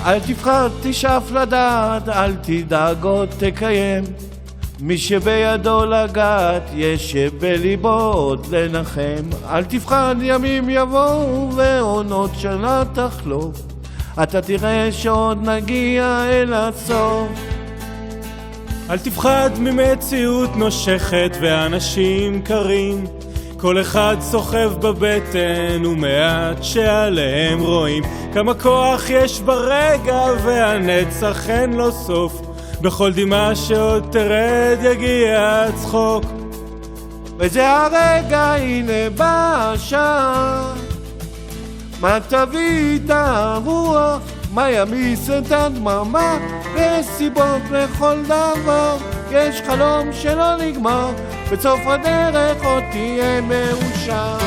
אל תפחד, תשאף לדעת, אל תדאג עוד תקיים. מי שבידו לגעת, יש שבליבו עוד לנחם. אל תפחד, ימים יבואו ועונות שנה תחלוף, אתה תראה שעוד נגיע אל הסוף. אל תפחד ממציאות נושכת ואנשים קרים, כל אחד סוחב בבטן ומעט שעליהם רואים. כמה כוח יש ברגע והנצח אין לו סוף, בכל דמעה שעוד תרד יגיע צחוק. וזה הרגע, הנה בא השעה, מה תביא את הרוח, מה ימיס את הדממה, ויש סיבות לכל דבר, יש חלום שלא נגמר, בסוף הדרך עוד תהיה מאושר.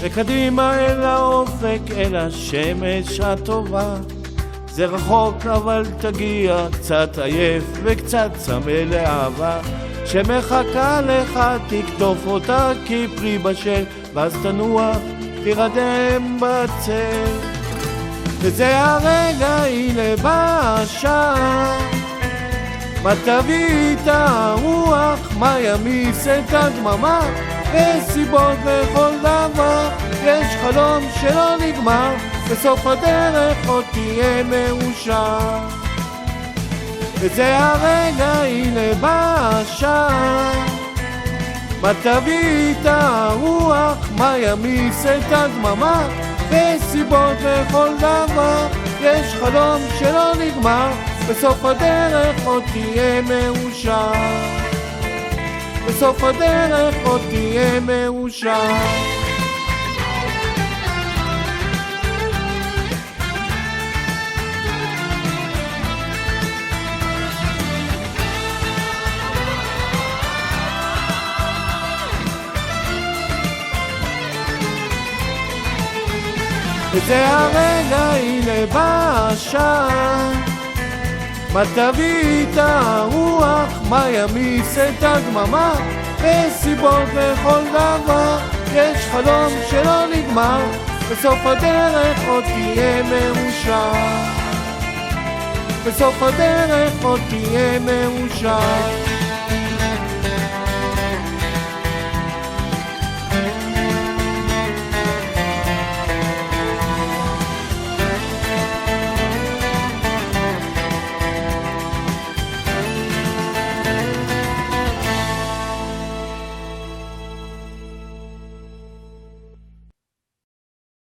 וקדימה אל האופק, אל השמש הטובה, זה רחוק אבל תגיע, קצת עייף וקצת צמא לאהבה שמחכה לך, תקטוף אותה כפרי בשל, ואז תנוח, תירדם בצל. וזה הרגע, הנה בא השעה, מה תביא את הרוח, מה ימיס את הדממה, וסיבות לכל דבר, יש חלום שלא נגמר, בסוף הדרך עוד תהיה מאושר. וזה הרגע, הנה בא השעה, מה תביא את הרוח, מה ימיס את הדממה, וסיבות לכל דבר, יש חלום שלא נגמר, בסוף הדרך עוד תהיה מאושר. בסוף הדרך עוד תהיה מאושר. וזה הרגע, הנה בא השעה, מה תביא את הרוח, מה ימיס את הדממה, וסיבות לכל דבר, יש חלום שלא נגמר, בסוף הדרך עוד תהיה מאושר. בסוף הדרך עוד תהיה מאושר.